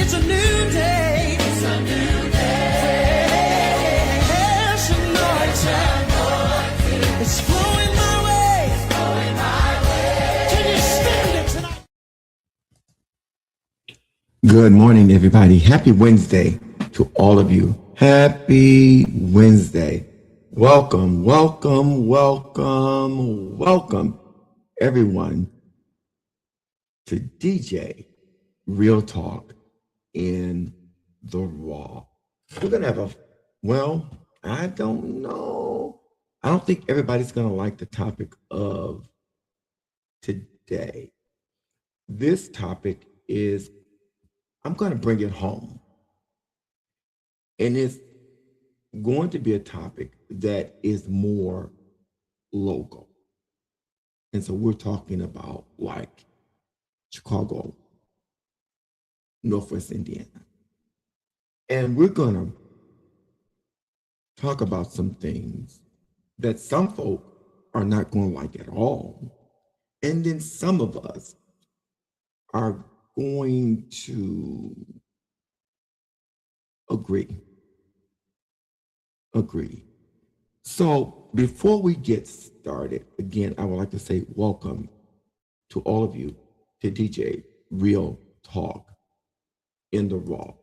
It's a new day. It's a new day. Fresh anointing. It's flowing my way. It's flowing my way. Can you stand it tonight? Good morning, everybody. Happy Wednesday to all of you. Happy Wednesday. Welcome, welcome, welcome, welcome, everyone, to DJ Real Talk in the Raw. We're going to have I don't know. I don't think everybody's going to like the topic of today. This topic is, I'm going to bring it home. And it's going to be a topic that is more local. And so we're talking about like Chicago, Northwest Indiana. And we're going to talk about some things that some folk are not going to like at all. And then some of us are going to agree. So before we get started, again, I would like to say welcome to all of you to DJ Real Talk in the Raw.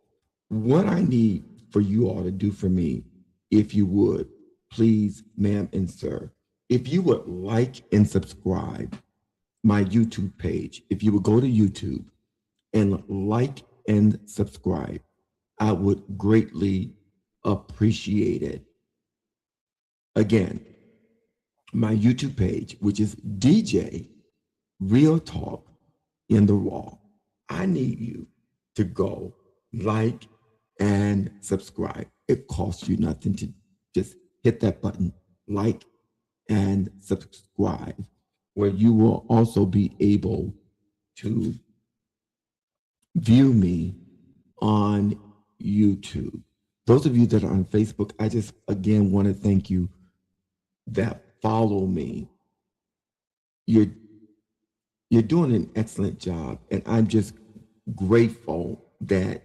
What I need for you all to do for me, if you would, please, ma'am and sir, if you would like and subscribe my YouTube page, if you would go to YouTube and like and subscribe, I would greatly appreciate it. Again, my YouTube page, which is DJ Real Talk in the Raw. I need you to go like and subscribe. It costs you nothing to just hit that button, like and subscribe, where you will also be able to view me on YouTube. Those of you that are on Facebook, I just again want to thank you that follow me. You're doing an excellent job, and I'm just grateful that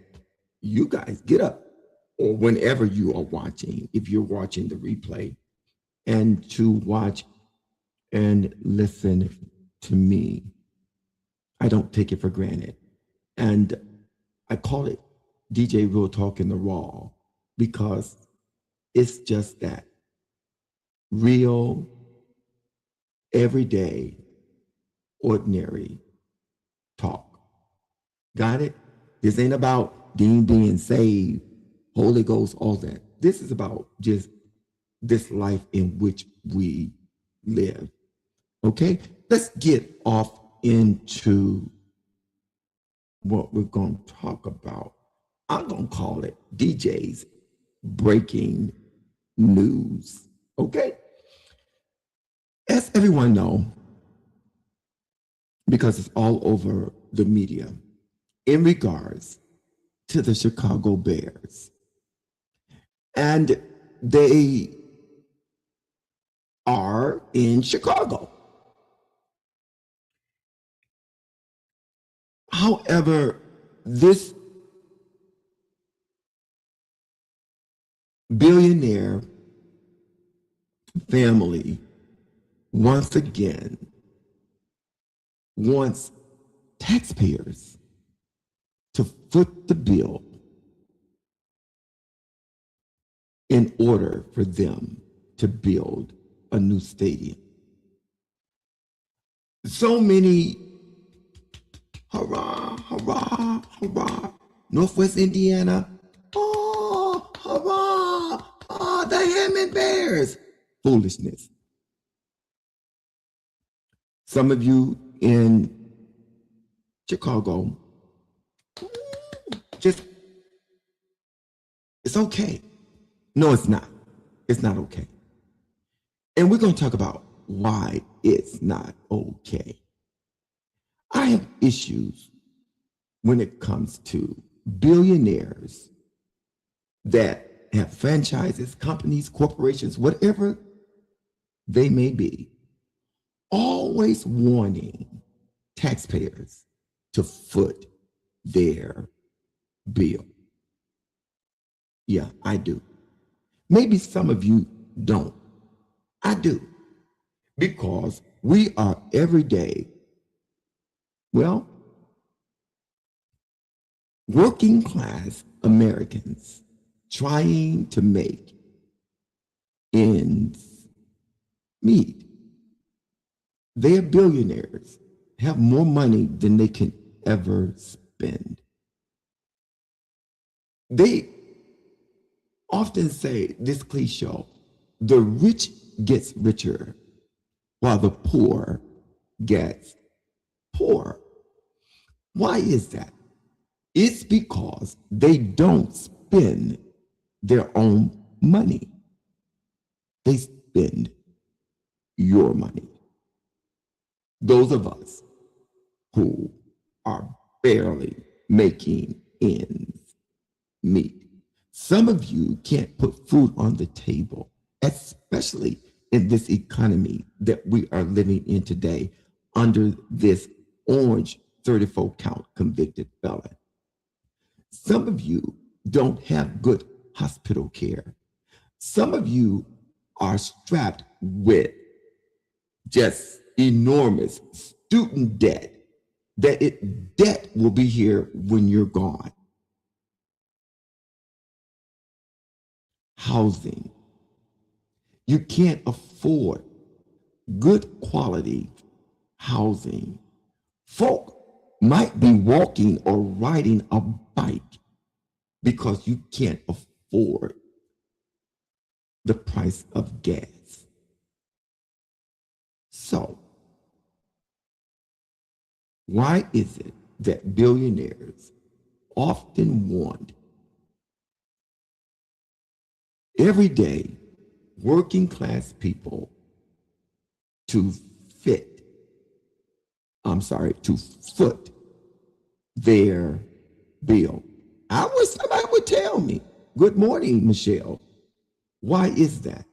you guys get up, or whenever you are watching, if you're watching the replay, and to watch and listen to me. I don't take it for granted. And I call it DJ Real Talk in the Raw because it's just that real, everyday, ordinary talk. Got it? This ain't about being saved, Holy Ghost, all that. This is about just this life in which we live. Okay? Let's get off into what we're going to talk about. I'm going to call it DJ's Breaking News. Okay? As everyone know, because it's all over the media, in regards to the Chicago Bears, and they are in Chicago. However, this billionaire family once again wants taxpayers to foot the bill in order for them to build a new stadium. So many hurrah, hurrah, hurrah, Northwest Indiana, oh, hurrah, oh, the Hammond Bears. Foolishness. Some of you in Chicago, just, it's okay. No, it's not. It's not okay. And we're going to talk about why it's not okay. I have issues when it comes to billionaires that have franchises, companies, corporations, whatever they may be, always wanting taxpayers to foot their bill. Yeah, I do. Maybe some of you don't. I do. Because we are every day, well, working class Americans trying to make ends meet. They are billionaires, have more money than they can ever spend. They often say this cliche, the rich gets richer while the poor gets poor. Why is that? It's because they don't spend their own money. They spend your money. Those of us who are barely making ends meet. Some of you can't put food on the table, especially in this economy that we are living in today under this orange 34 count convicted felon. Some of you don't have good hospital care. Some of you are strapped with just enormous student debt, debt will be here when you're gone. Housing. You can't afford good quality housing. Folk might be walking or riding a bike because you can't afford the price of gas. So, why is it that billionaires often want everyday working class people to foot their bill? I wish somebody would tell me. Good morning, Michelle. Why is that?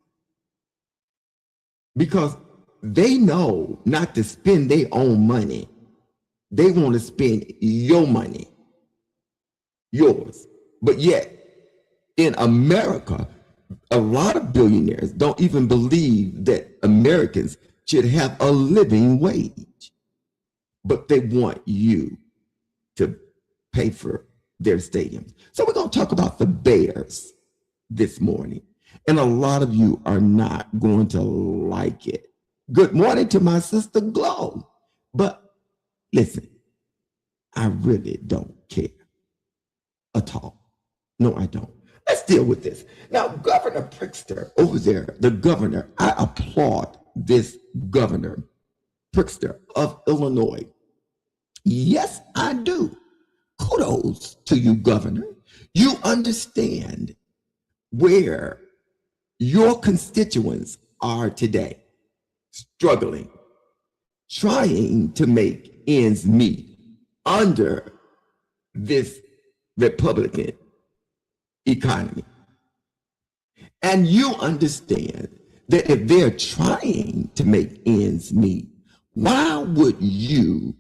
Because they know not to spend their own money. They want to spend your money, yours. But yet, in America, a lot of billionaires don't even believe that Americans should have a living wage. But they want you to pay for their stadiums. So we're going to talk about the Bears this morning. And a lot of you are not going to like it. Good morning to my sister Glow. But listen, I really don't care at all. No, I don't. Let's deal with this. Now, Governor Pritzker over there, the governor, I applaud this governor, Pritzker of Illinois. Yes, I do. Kudos to you, governor. You understand where your constituents are today, struggling, trying to make ends meet under this Republican economy. And you understand that if they're trying to make ends meet, why would you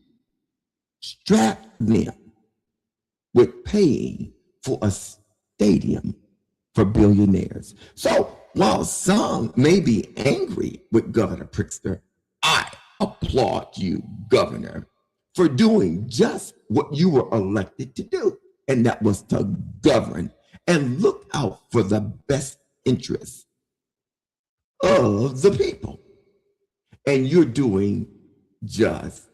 strap them with paying for a stadium for billionaires? So while some may be angry with Governor Pritzker, I applaud you, Governor, for doing just what you were elected to do, and that was to govern and look out for the best interests of the people. And you're doing just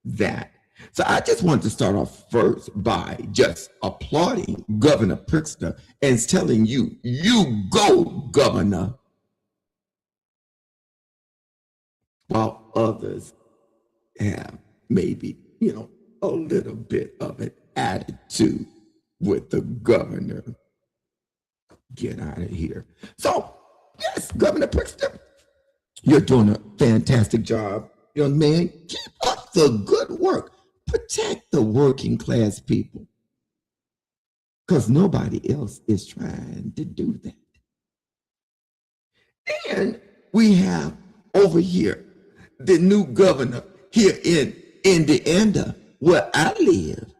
that. So I just want to start off first by just applauding Governor Pritzker and telling you, you go, Governor, while others have maybe, a little bit of an attitude with the governor. Get out of here. So, yes, Governor Pritzker, you're doing a fantastic job, young man. Keep up the good work. Protect the working class people, because nobody else is trying to do that. And we have over here the new governor here in Indiana, where I live.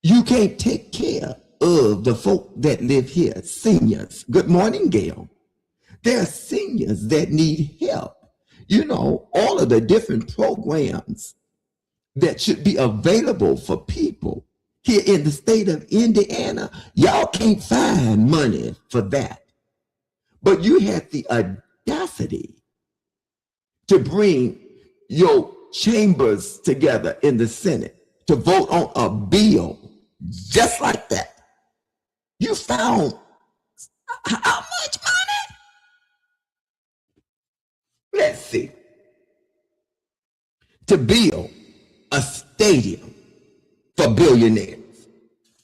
You can't take care of the folk that live here, seniors. Good morning, Gail. There are seniors that need help. You know, all of the different programs that should be available for people here in the state of Indiana, y'all can't find money for that. But you had the audacity to bring your chambers together in the Senate to vote on a bill just like that. You found how much money? Let's see. To build a stadium for billionaires.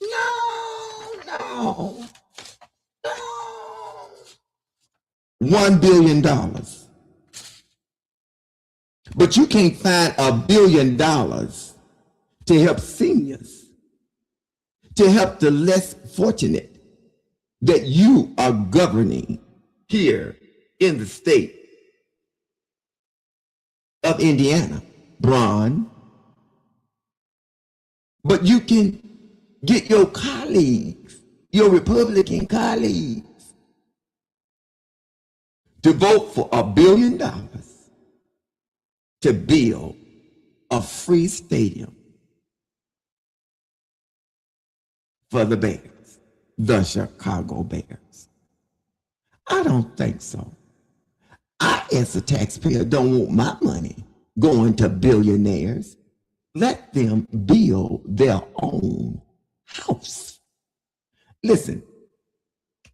No. $1 billion. But you can't find $1 billion to help seniors, to help the less fortunate that you are governing here in the state of Indiana, Bron. But you can get your colleagues, your Republican colleagues, to vote for $1 billion to build a free stadium for the Bears, the Chicago Bears. I don't think so. I, as a taxpayer, don't want my money going to billionaires. Let them build their own house. Listen,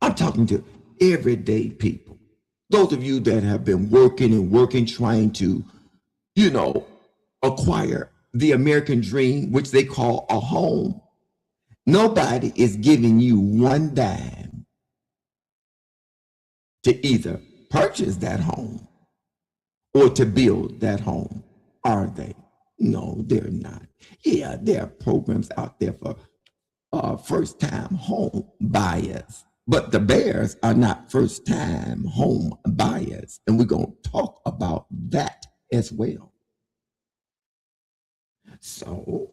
I'm talking to everyday people. Those of you that have been working, trying to, acquire the American dream, which they call a home. Nobody is giving you one dime to either purchase that home or to build that home, are they? No, they're not. Yeah, there are programs out there for first-time home buyers, but the Bears are not first-time home buyers, and we're going to talk about that as well. So,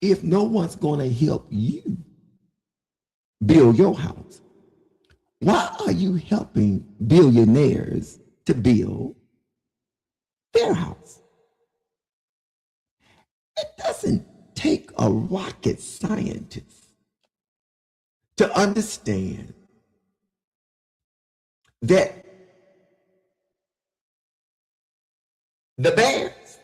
if no one's going to help you build your house, why are you helping billionaires to build their house? It doesn't take a rocket scientist to understand that the Bears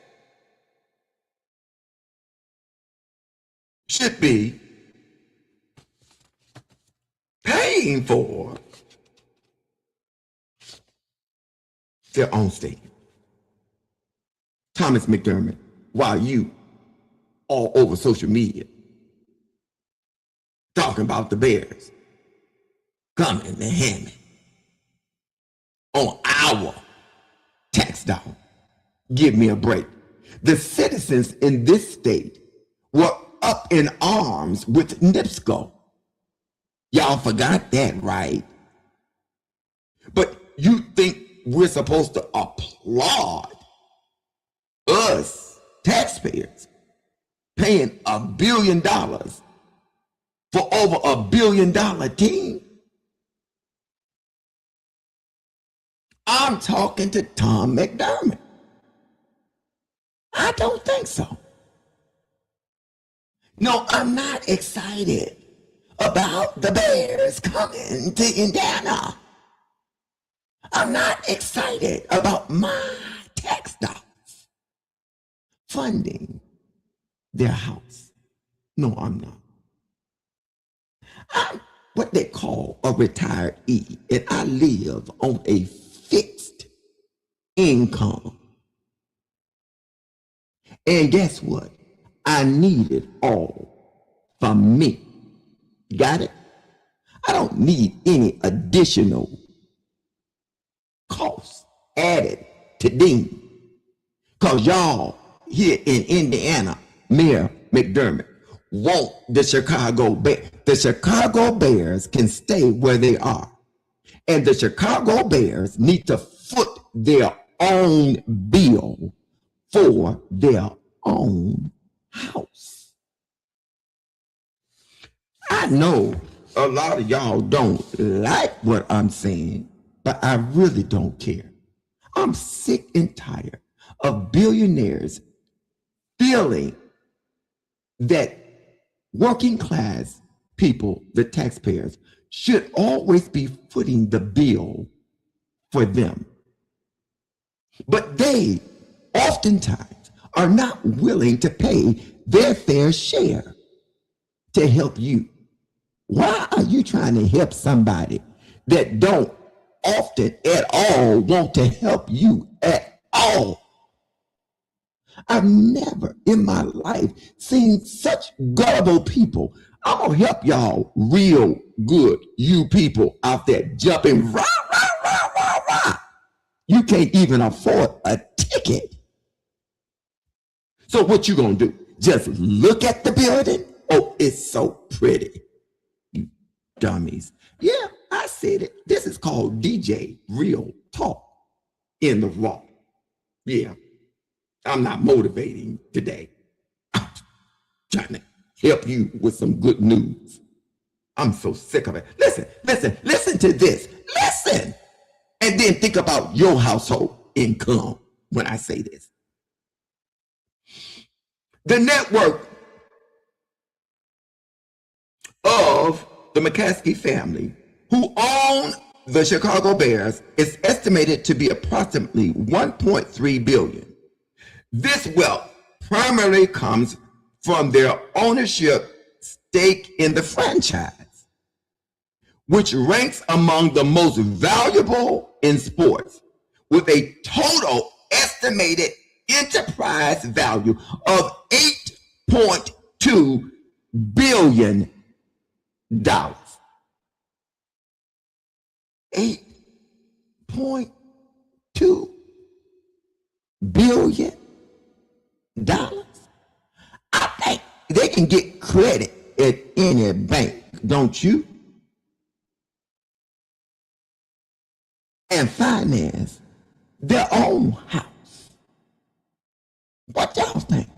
should be paying for their own stadium. Thomas McDermott, while you all over social media talking about the Bears coming to hand on our tax dollar. Give me a break. The citizens in this state were up in arms with NIPSCO. Y'all forgot that, right? But you think we're supposed to applaud us taxpayers paying $1 billion for over $1 billion team? I'm talking to Tom McDermott. I don't think so. No, I'm not excited about the Bears coming to Indiana. I'm not excited about my tax dollars funding their house. No, I'm not. I'm what they call a retiree, and I live on a fixed income. And guess what? I need it all for me. Got it? I don't need any additional costs added to Dean. Because y'all here in Indiana, Mayor McDermott, want the Chicago Bears. The Chicago Bears can stay where they are. And the Chicago Bears need to foot their own bill for their own house. I know a lot of y'all don't like what I'm saying, but I really don't care. I'm sick and tired of billionaires feeling that working class people, the taxpayers, should always be footing the bill for them. But they oftentimes are not willing to pay their fair share to help you. Why are you trying to help somebody that don't often at all want to help you at all? I've never in my life seen such gullible people. I'm gonna help y'all real good, you people out there jumping rah, rah, rah, rah, rah. You can't even afford a ticket. So what you gonna do? Just look at the building? Oh, it's so pretty. You dummies. Yeah, I said it. This is called DJ Real Talk in the Raw. Yeah, I'm not motivating today. I'm trying to help you with some good news. I'm so sick of it. Listen to this. Listen. And then think about your household income when I say this. The network of the McCaskey family, who own the Chicago Bears, is estimated to be approximately $1.3 billion. This wealth primarily comes from their ownership stake in the franchise, which ranks among the most valuable in sports, with a total estimated enterprise value of $8.2 billion. $8.2 billion. I think they can get credit at any bank, don't you? And finance their own house. What y'all think?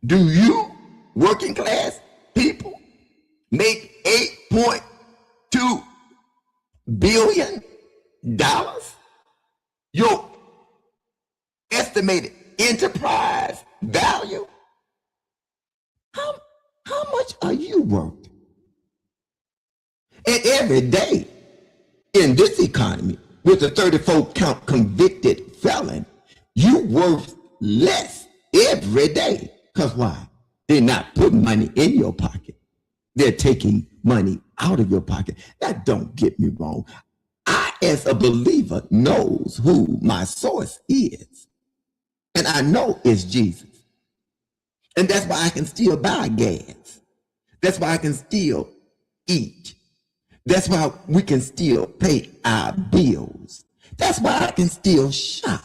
Do you, working class people, make $8.2 billion? Your estimated enterprise value? How much are you worth? And every day in this economy, with a 34 count convicted felon, you worth less every day. Because why? They're not putting money in your pocket. They're taking money out of your pocket. Now, don't get me wrong. I, as a believer, knows who my source is. And I know it's Jesus. And that's why I can still buy gas. That's why I can still eat. That's why we can still pay our bills. That's why I can still shop.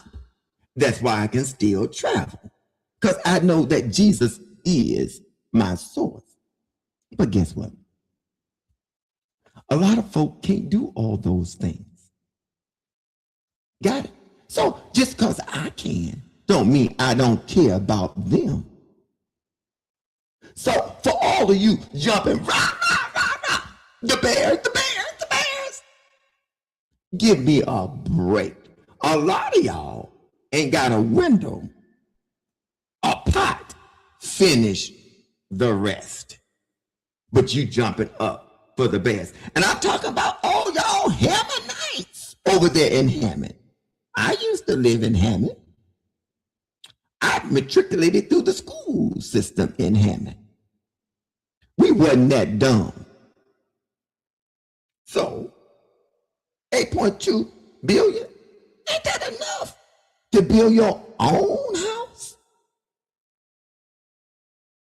That's why I can still travel. Because I know that Jesus is my source. But guess what? A lot of folk can't do all those things. Got it? So just because I can, don't mean I don't care about them. So for all of you jumping, rah, rah, rah, rah, the Bears, the Bears, the Bears, give me a break. A lot of y'all ain't got a window, a pot, finish the rest. But you jumping up for the Bears. And I'm talking about all y'all Hammonites over there in Hammond. I used to live in Hammond. I matriculated through the school system in Hammond. We wasn't that dumb. So, 8.2 billion, ain't that enough to build your own house?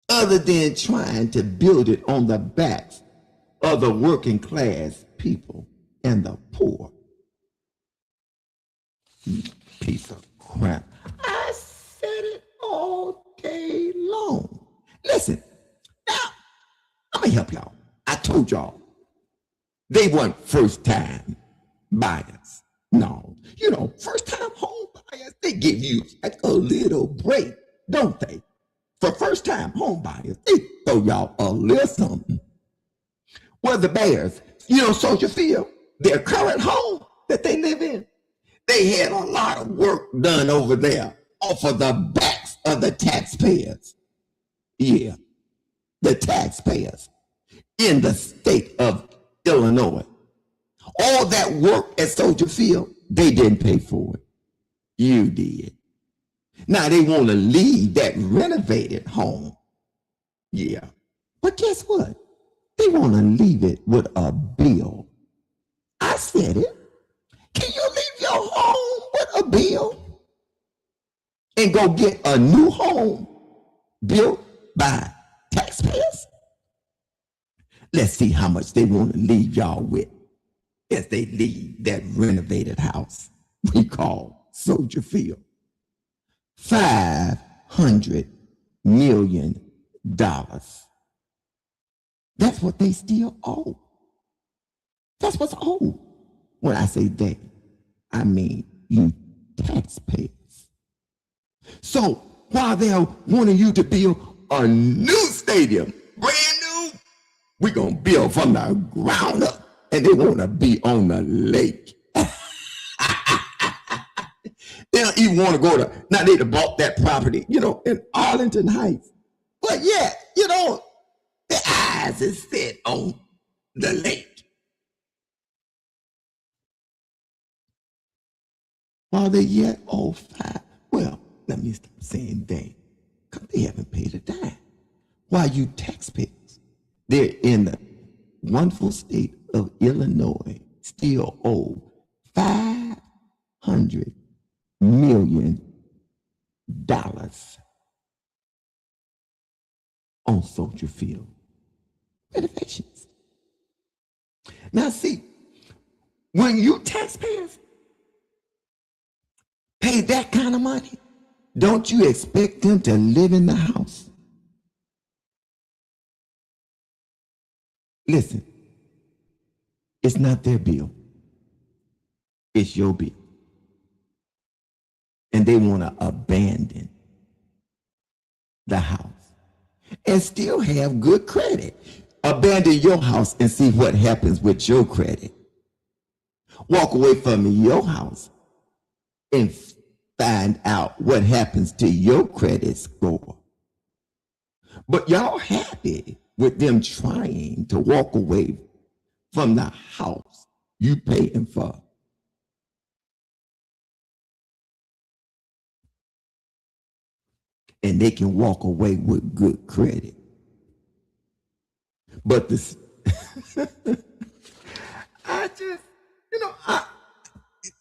Other than trying to build it on the backs of the working class people and the poor. Piece of crap. I said it all day long. Listen, now, I'm gonna help y'all. I told y'all, they weren't first time buyers. No, first time home buyers, they give you like a little break, don't they? For first time home buyers, they throw y'all a little something. Well, the Bears, Soldier Field, their current home that they live in, they had a lot of work done over there off of the backs of the taxpayers. Yeah, the taxpayers in the state of Illinois. All that work at Soldier Field, they didn't pay for it. You did. Now they want to leave that renovated home. Yeah. But guess what? They want to leave it with a bill. I said it. Can you leave your home with a bill and go get a new home built by taxpayers? Let's see how much they want to leave y'all with as they leave that renovated house we call Soldier Field. $500 million. That's what they still owe. That's what's owed. When I say they, I mean you taxpayers. So while they're wanting you to build a new stadium, brand new, we're going to build from the ground up, and they want to be on the lake. They don't even want to go to, now they'd have bought that property, in Arlington Heights. But yet, their eyes is set on the lake. While they yet owe let me stop saying they, because they haven't paid a dime. While you taxpayers, they're in the wonderful state of Illinois, still owe $500 million on Soldier Field renovations. Now see, when you taxpayers pay that kind of money, don't you expect them to live in the house? Listen, it's not their bill. It's your bill. And they want to abandon the house and still have good credit. Abandon your house and see what happens with your credit. Walk away from your house and find out what happens to your credit score. But y'all happy with them trying to walk away from the house you paying for. And they can walk away with good credit. But this,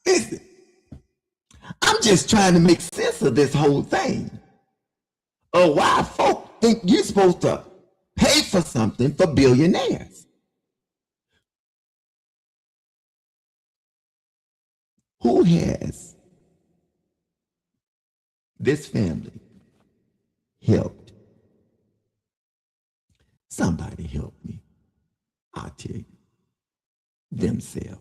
listen, I'm just trying to make sense of this whole thing. Why folk think you're supposed to pay for something for billionaires. Who has this family helped? Somebody help me. I'll tell you. Themselves.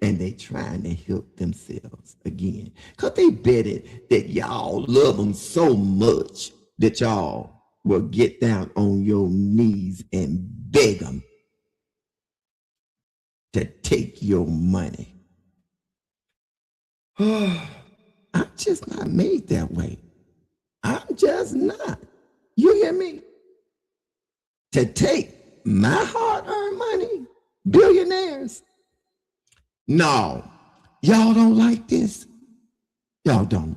And they trying to help themselves again. Because they betted that y'all love them so much that y'all will get down on your knees and beg them to take your money. I'm just not made that way. I'm just not. You hear me? To take my hard-earned money, billionaires. No, y'all don't like this. Y'all don't.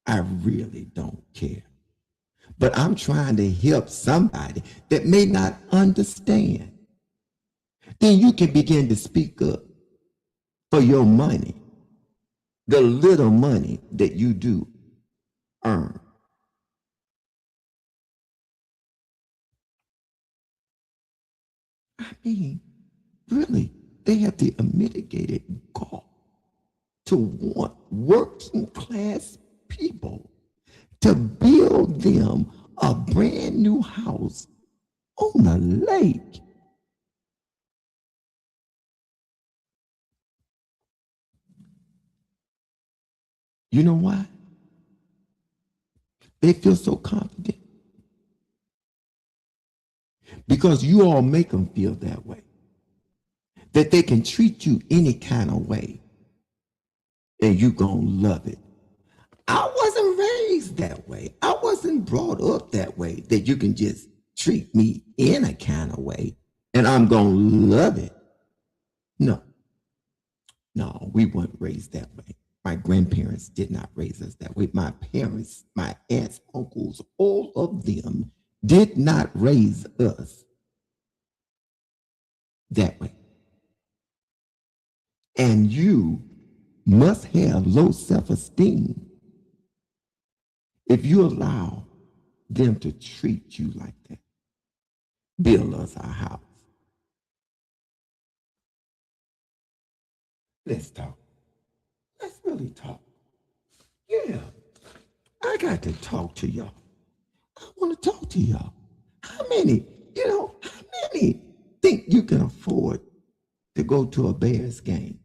I really don't care. But I'm trying to help somebody that may not understand. Then you can begin to speak up for your money, the little money that you do earn. I mean, really, they have the unmitigated gall to want working class people to build them a brand new house on a lake. You know why? They feel so confident. because you all make them feel that way, that they can treat you any kind of way and you gonna love it. I wasn't raised that way. I wasn't brought up that way, that you can just treat me in a kind of way and I'm gonna love it. No, we weren't raised that way. My grandparents did not raise us that way. My parents, my aunts, uncles, all of them did not raise us that way. And you must have low self-esteem if you allow them to treat you like that. Build us our house. Let's talk. Let's really talk. Yeah, I got to talk to y'all. I want to talk to y'all. How many think you can afford to go to a Bears game?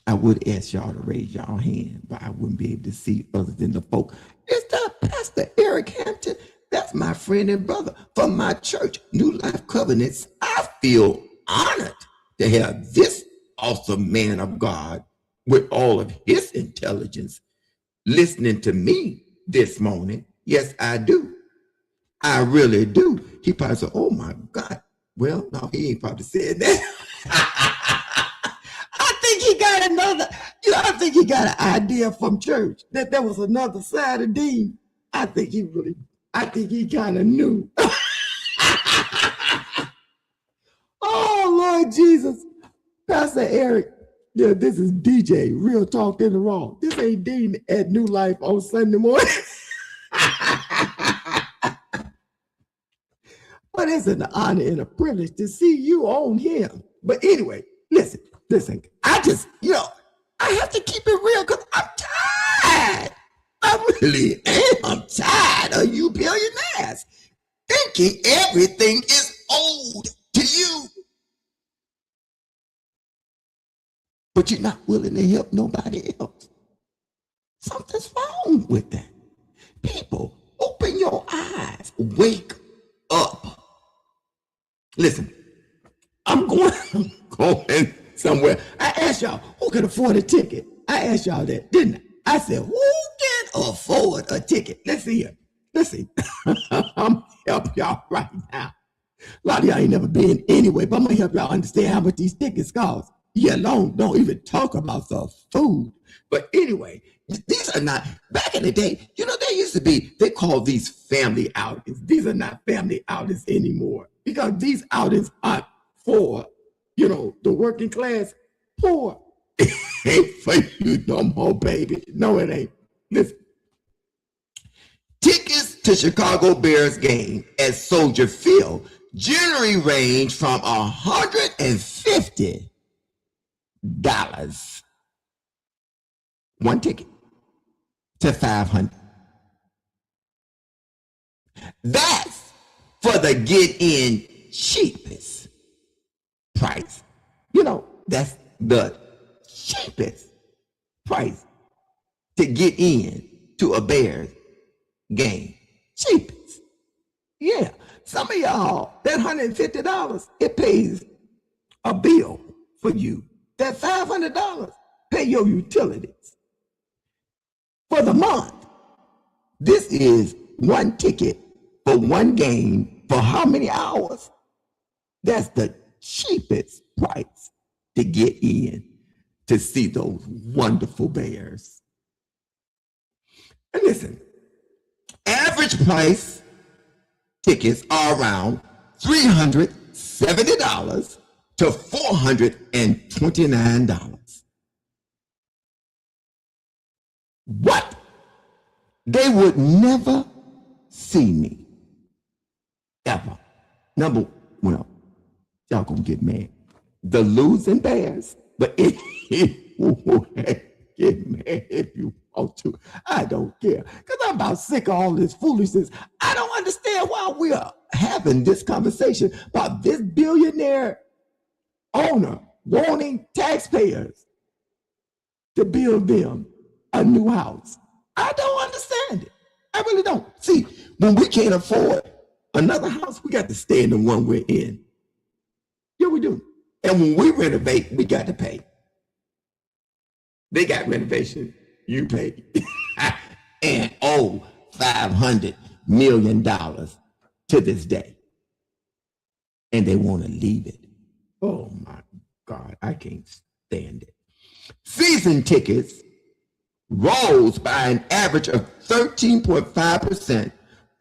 I would ask y'all to raise y'all hand, but I wouldn't be able to see other than the folk. Is that Pastor Eric Hampton? That's my friend and brother from my church, New Life Covenants. I feel honored to have this awesome man of God with all of his intelligence listening to me this morning. Yes, I do. I really do. He probably said, oh my God. Well, no, he ain't probably said that. I think he got an idea from church that there was another side of Dean. I think he kind of knew. Oh, Lord Jesus. Pastor Eric, yeah, this is DJ, Real Talk in the Raw. This ain't Dean at New Life on Sunday morning. But it's an honor and a privilege to see you on him. But anyway, listen. I have to keep it real because I'm tired. I really am. I'm tired of you billionaires thinking everything is owed to you. But you're not willing to help nobody else. Something's wrong with that. People, open your eyes. Wake up. Listen, I'm going somewhere. I asked y'all, who can afford a ticket? I asked y'all that, didn't I? I said, who can afford a ticket? Let's see here. Let's see. I'm help y'all right now. A lot of y'all ain't never been anyway, but I'm going to help y'all understand how much these tickets cost. Yeah, don't even talk about the food. But anyway, these are not, back in the day, there used to be, they call these family outings. These are not family outings anymore because these outings are for, the working class poor. It ain't for you no more, baby. No, it ain't. Listen. Tickets to Chicago Bears game at Soldier Field generally range from $150 one ticket to $500. That's for the get-in cheapest price. That's the cheapest price to get in to a Bears game. Cheapest. Yeah. Some of y'all, that $150, it pays a bill for you. That $500 pay your utilities. For the month, this is one ticket for one game for how many hours? That's the cheapest price to get in to see those wonderful Bears. And listen, average price tickets are around $370 to $429. What? They would never see me. Ever. Y'all gonna get mad. The losing Bears, but get mad if you want to. I don't care. Because I'm about sick of all this foolishness. I don't understand why we are having this conversation about this billionaire owner wanting taxpayers to build them a new house. I don't understand it. I really don't. See, when we can't afford another house, we got to stay in the one we're in. Yeah, we do. And when we renovate, we got to pay. They got renovation, you pay. And $500 million to this day. And they want to leave it. Oh my God, I can't stand it. Season tickets rose by an average of 13.5%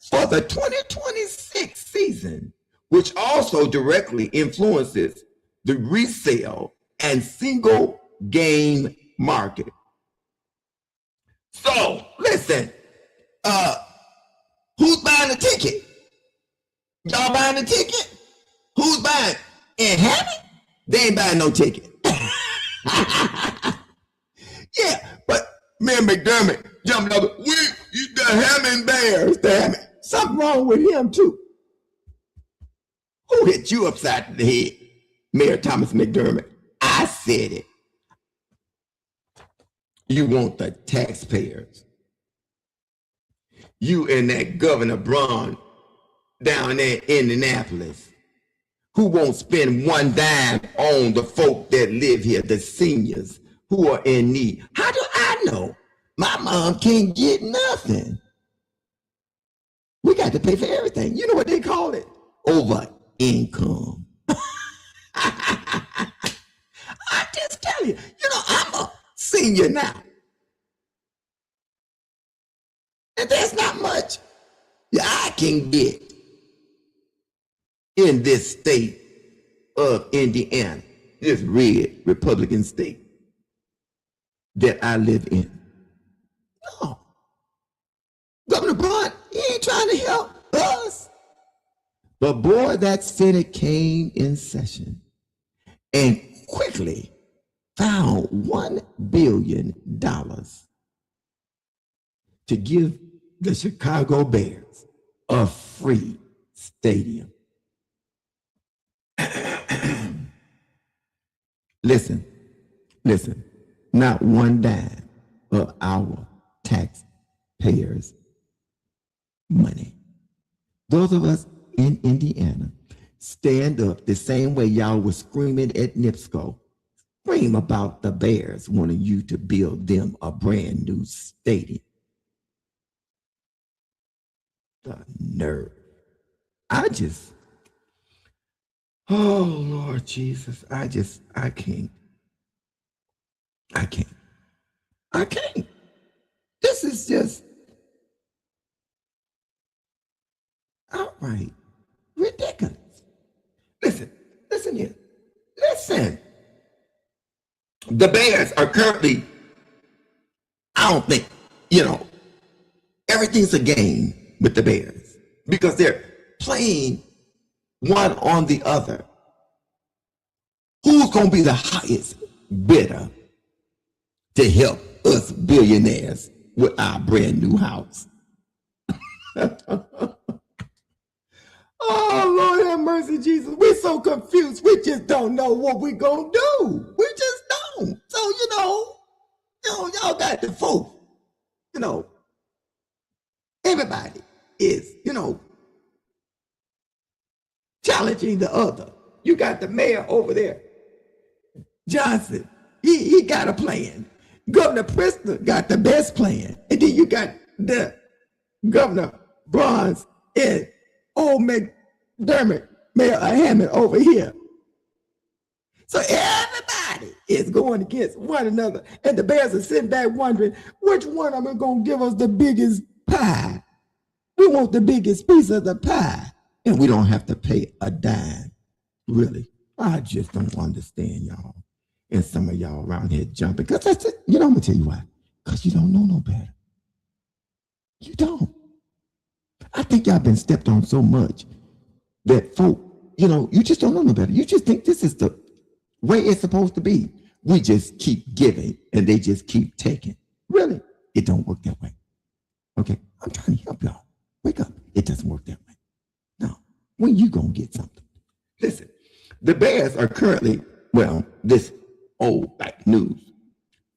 for the 2026 season, which also directly influences the resale and single game market. So listen, who's buying the ticket? Y'all buying the ticket? Who's buying? In heaven? They ain't buying no ticket. Yeah, but me and McDermott jumping over. The Hammond Bears. Something wrong with him too. Who hit you upside the head? Mayor Thomas McDermott. I said it. You want the taxpayers. You and that Governor Braun down there in Indianapolis, who won't spend one dime on the folk that live here, the seniors who are in need. How do I know? My mom can't get nothing. We got to pay for everything. You know what they call it? Over income. I just tell you, I'm a senior now. And there's not much I can get in this state of Indiana, this red Republican state that I live in. No. Governor Braun, he ain't trying to help us. But boy, that Senate came in session and quickly found $1 billion to give the Chicago Bears a free stadium. Listen, not one dime of our taxpayers' money. Those of us in Indiana stand up the same way y'all was screaming at NIPSCO. Scream about the Bears wanting you to build them a brand new stadium. The nerve. Oh Lord Jesus, I can't. This is just outright ridiculous. Listen here. Listen. The Bears are currently, I don't think, everything's a game with the Bears because they're playing one on the other. Who's going to be the highest bidder to help us billionaires with our brand new house? Oh, Lord have mercy, Jesus. We're so confused. We just don't know what we're going to do. We just don't. So, y'all got the folk. Everybody is, challenging the other. You got the mayor over there, Johnson. He got a plan. Governor Pritzker got the best plan. And then you got the Governor Braun's and old McDermott, Mayor Hammond over here. So everybody is going against one another. And the Bears are sitting back wondering, which one of them going to give us the biggest pie? We want the biggest piece of the pie. And we don't have to pay a dime. Really. I just don't understand y'all. And some of y'all around here jumping. Because that's it. I'm going to tell you why. Because you don't know no better. You don't. I think y'all been stepped on so much that folk, you just don't know no better. You just think this is the way it's supposed to be. We just keep giving and they just keep taking. Really? It don't work that way. Okay? I'm trying to help y'all. Wake up. It doesn't work that way. No. When you gonna get something? Listen, the Bears are currently, this old back news,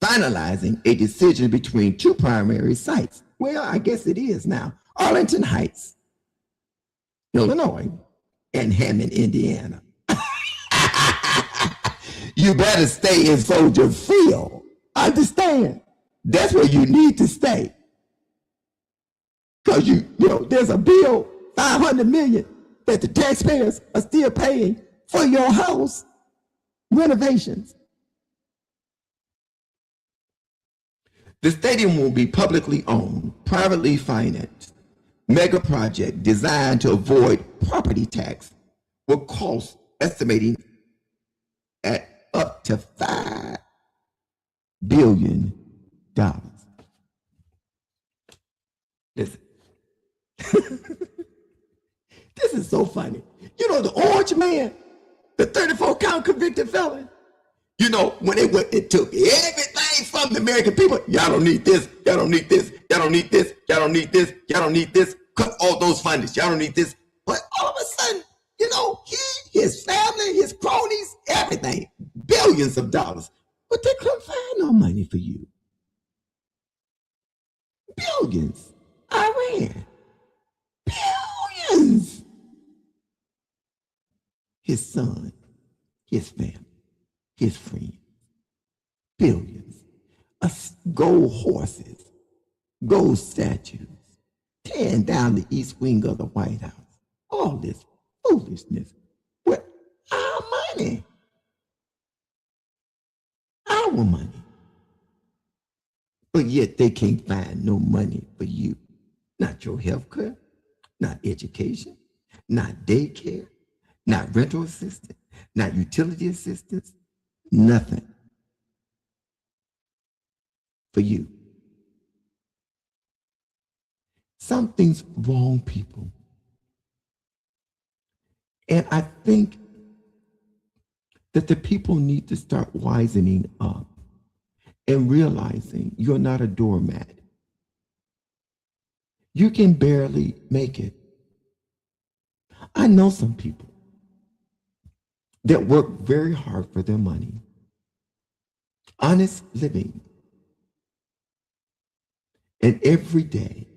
finalizing a decision between two primary sites. Well, I guess it is now. Arlington Heights Illinois, and Hammond, Indiana. You better stay in Soldier Field. Understand? That's where you need to stay. Because there's a bill, $500 million, that the taxpayers are still paying for your house renovations. The stadium will be publicly owned, privately financed, mega project designed to avoid property tax will cost estimating at up to $5 billion. Listen. This is so funny. The orange man, the 34-count convicted felon, when it took everything from the American people. Y'all don't need this. Y'all don't need this. Y'all don't need this. Y'all don't need this. Y'all don't need this. Cut all those fundings. Y'all don't need this. But all of a sudden, he, his family, his cronies, everything, billions of dollars. But they couldn't find no money for you. Billions. Iran. Billions. His son, his family, his friends. Billions. Gold horses, gold statues, tearing down the east wing of the White House. All this foolishness with our money. Our money. But yet they can't find no money for you. Not your health care, not education, not daycare, not rental assistance, not utility assistance, nothing for you. Something's wrong, people. And I think that the people need to start wisening up and realizing you're not a doormat. You can barely make it. I know some people that work very hard for their money. Honest living. And every day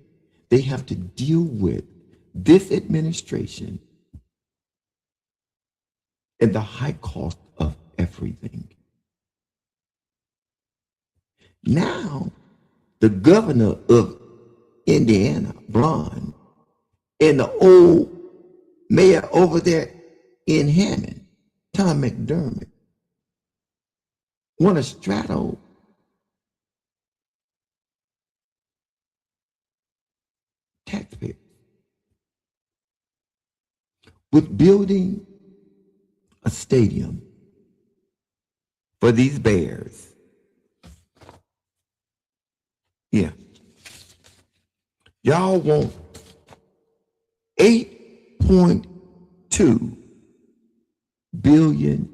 they have to deal with this administration and the high cost of everything. Now, the governor of Indiana, blonde, and the old mayor over there in Hammond, Tom McDermott, want to straddle taxpayers with building a stadium for these bears. Yeah. Y'all want $8.2 billion.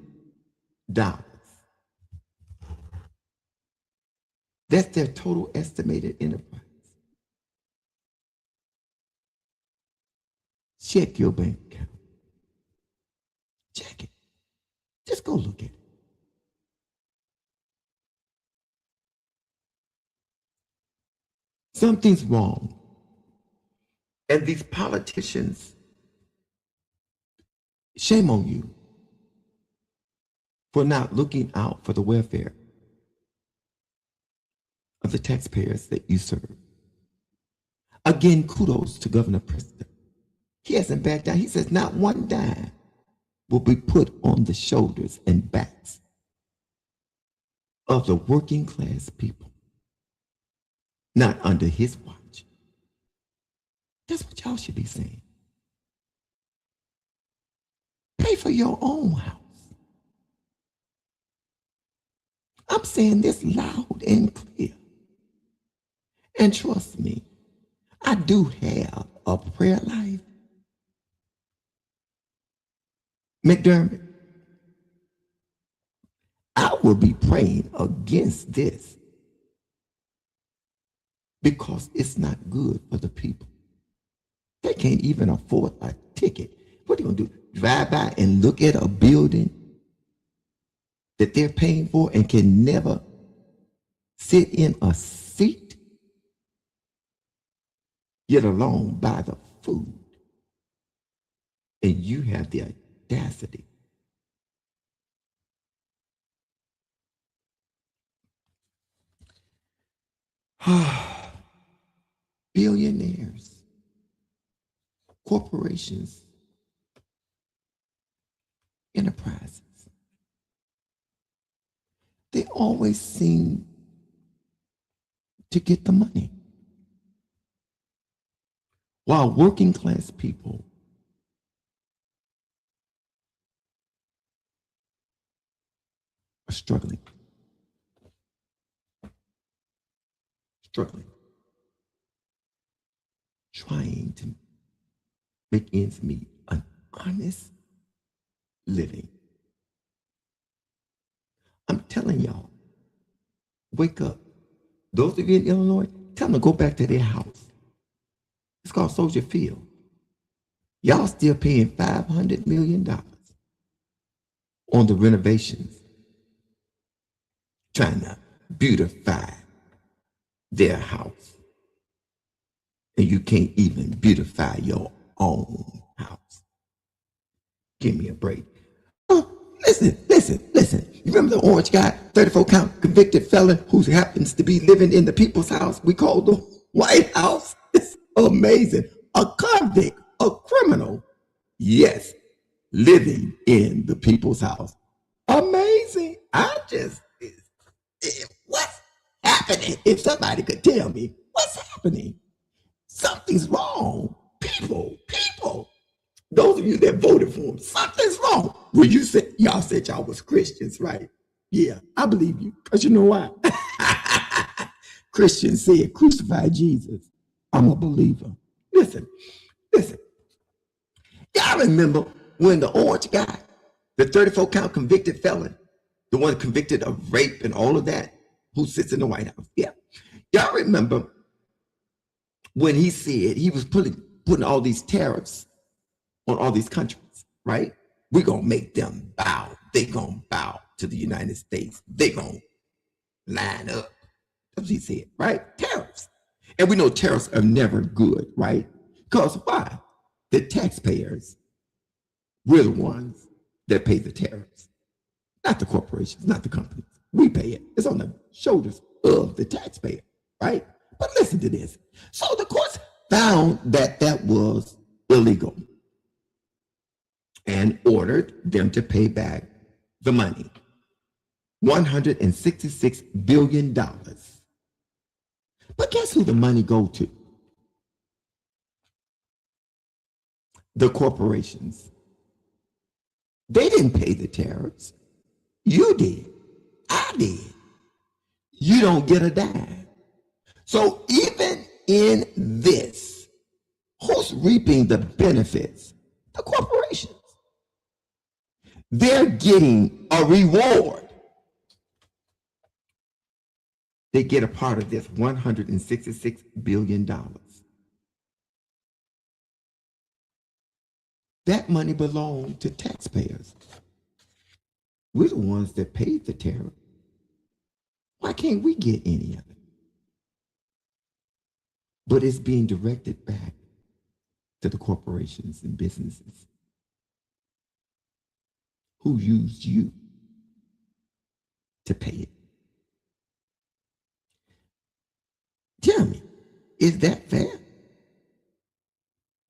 That's their total estimated enterprise. Check your bank account. Check it. Just go look at it. Something's wrong. And these politicians, shame on you for not looking out for the welfare of the taxpayers that you serve. Again, kudos to Governor Preston. He hasn't backed down. He says not one dime will be put on the shoulders and backs of the working class people. Not under his watch. That's what y'all should be saying. Pay for your own house. I'm saying this loud and clear. And trust me, I do have a prayer life. McDermott, I will be praying against this because it's not good for the people. They can't even afford a ticket. What are you going to do? Drive by and look at a building that they're paying for and can never sit in a seat, yet alone buy the food. and you have the audacity billionaires, corporations, enterprises, they always seem to get the money, while working class people are struggling, trying to make ends meet, an honest living. I'm telling y'all, wake up. Those of you in Illinois, tell them to go back to their house. It's called Soldier Field. Y'all still paying $500 million on the renovations, trying to beautify their house. And you can't even beautify your own house. Give me a break. Oh, listen. You remember the orange guy, 34 count convicted felon who happens to be living in the people's house? We call the White House. It's amazing. A convict, a criminal, yes, living in the people's house. Amazing. What's happening? If somebody could tell me what's happening, something's wrong. People. Those of you that voted for him, something's wrong. Well, y'all said y'all was Christians, right? Yeah, I believe you. Because you know why? Christians said, crucify Jesus. I'm a believer. Listen. Y'all remember when the orange guy, the 34 count convicted felon, the one convicted of rape and all of that, who sits in the White House? Yeah. Y'all remember when he said he was putting all these tariffs on all these countries, right? We're going to make them bow. They're going to bow to the United States. They're going to line up. That's what he said, right? Tariffs. And we know tariffs are never good, right? Because why? The taxpayers, we're the ones that pay the tariffs, not the corporations, not the companies. We pay it. It's on the shoulders of the taxpayer, right? But listen to this. So the courts found that that was illegal and ordered them to pay back the money, $166 billion. But guess who the money go to? The corporations. They didn't pay the tariffs. You did. I did. You don't get a dime. So even in this, who's reaping the benefits? The corporations. They're getting a reward. They get a part of this $166 billion. That money belonged to taxpayers. We're the ones that paid the tariff. Why can't we get any of it? But it's being directed back to the corporations and businesses who used you to pay it. Tell me, is that fair?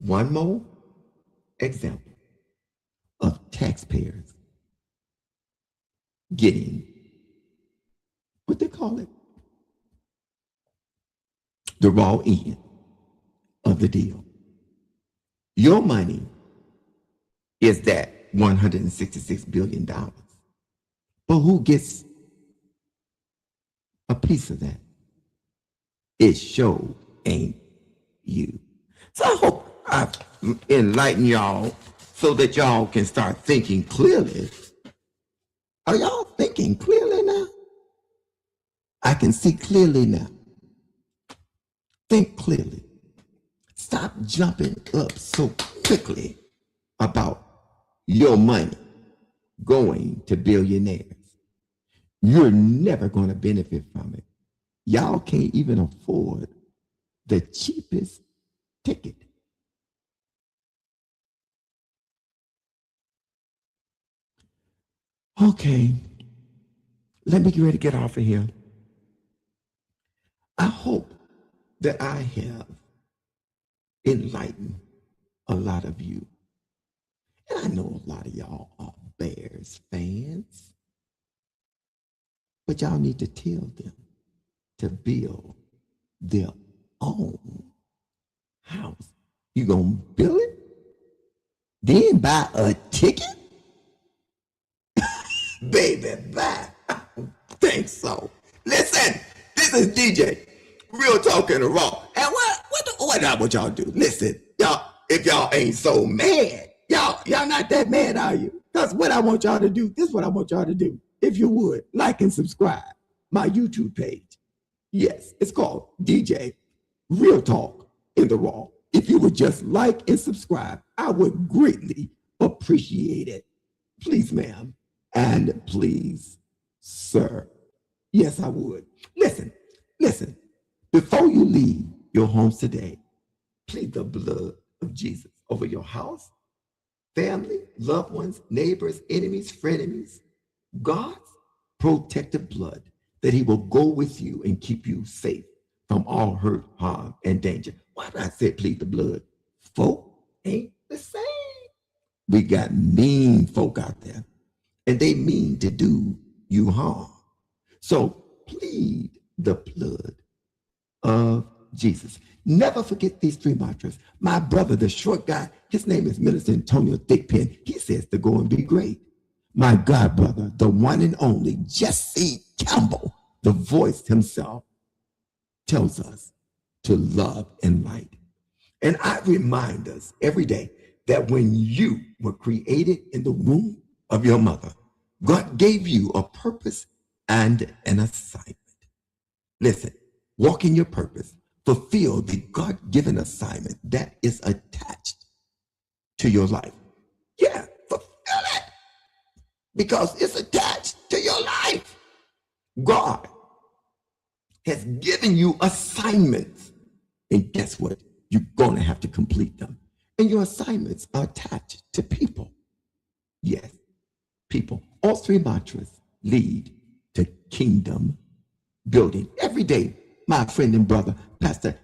One more example of taxpayers getting what they call it, the raw end of the deal. Your money is that $166 billion. But who gets a piece of that? It sure ain't you. So I hope I've enlightened y'all so that y'all can start thinking clearly. Are y'all thinking clearly now? I can see clearly now. Think clearly. Stop jumping up so quickly about your money going to billionaires. You're never going to benefit from it. Y'all can't even afford the cheapest ticket. Okay, let me get ready to get off of here. I hope that I have enlightened a lot of you. And I know a lot of y'all are Bears fans, but y'all need to tell them to build their own house. You gonna build it, then buy a ticket? Baby, bye. I don't think so. Listen, this is DJ, Real Talk in the Raw. And what I want y'all to do? Listen, y'all, if y'all ain't so mad, y'all not that mad, are you? Because what I want y'all to do, this is what I want y'all to do. If you would, like and subscribe my YouTube page. Yes, it's called DJ Real Talk in the Raw. If you would just like and subscribe, I would greatly appreciate it. Please, ma'am. And please, sir. Yes, I would. Listen. Before you leave your homes today, plead the blood of Jesus over your house, family, loved ones, neighbors, enemies, frenemies. God's protective blood, that he will go with you and keep you safe from all hurt, harm, and danger. Why did I say plead the blood? Folk ain't the same. We got mean folk out there, and they mean to do you harm. So plead the blood of Jesus. Never forget these three mantras. My brother, the short guy, his name is Minister Antonio Thickpen. He says to go and be great. My God brother, the one and only Jesse Campbell, the voice himself, tells us to love and light. And I remind us every day that when you were created in the womb of your mother, God gave you a purpose and an assignment. Listen, walk in your purpose, fulfill the God-given assignment that is attached to your life. Yeah, fulfill it, because it's attached to your life. God has given you assignments, and guess what? You're going to have to complete them. And your assignments are attached to people. Yes, people. All three mantras lead to kingdom building. Every day, my friend and brother, Pastor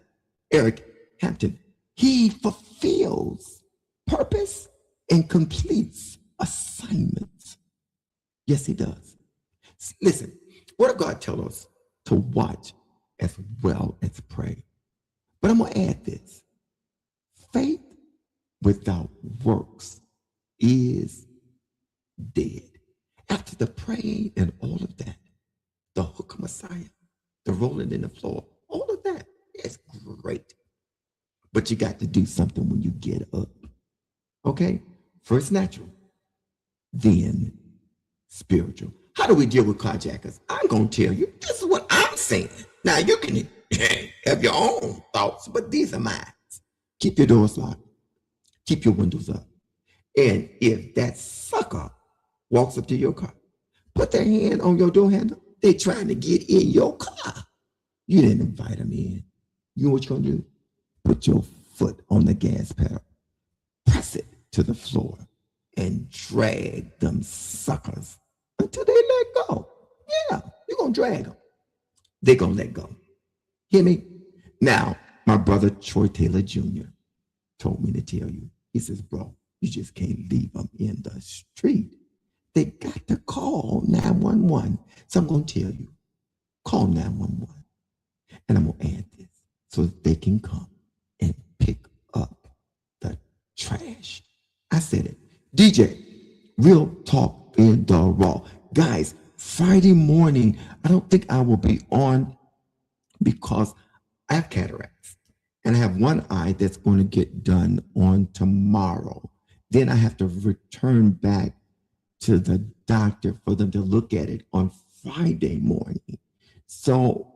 Eric Hampton, he fulfills purpose and completes assignments. Yes, he does. Listen, what did God tell us? To watch as well as pray. But I'm going to add this. Faith without works is dead. After the praying and all of that, the hook of Messiah, the rolling in the floor, all of that is great. But you got to do something when you get up. Okay? First natural, then spiritual. How do we deal with carjackers? I'm going to tell you, this is what I'm saying. Now, you can have your own thoughts, but these are mine. Keep your doors locked. Keep your windows up. And if that sucker walks up to your car, put their hand on your door handle, they're trying to get in your car. You didn't invite them in. You know what you're going to do? Put your foot on the gas pedal, press it to the floor, and drag them suckers until they let go. Yeah, you're going to drag them. They're going to let go. Hear me? Now, my brother Troy Taylor Jr. told me to tell you. He says, bro, you just can't leave them in the street. They got to call 911. So I'm going to tell you, call 911. And I'm going to add this so that they can come and pick up the trash. I said it. DJ, Real Talk in the Raw. Guys, Friday morning, I don't think I will be on because I have cataracts. And I have one eye that's going to get done on tomorrow. Then I have to return back to the doctor for them to look at it on Friday morning. So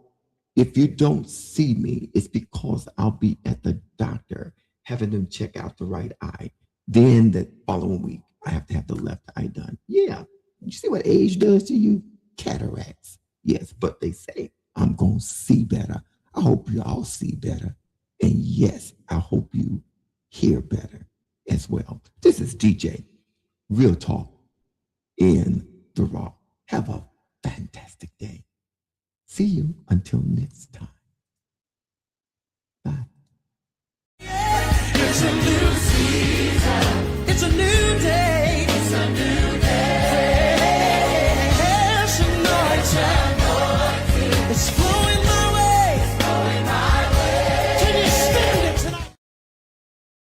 if you don't see me, it's because I'll be at the doctor having them check out the right eye. Then the following week, I have to have the left eye done. Yeah. You see what age does to you? Cataracts. Yes, but they say I'm going to see better. I hope you all see better. And yes, I hope you hear better as well. This is DJ, Real Talk in the Raw. Have a fantastic day. See you until next time.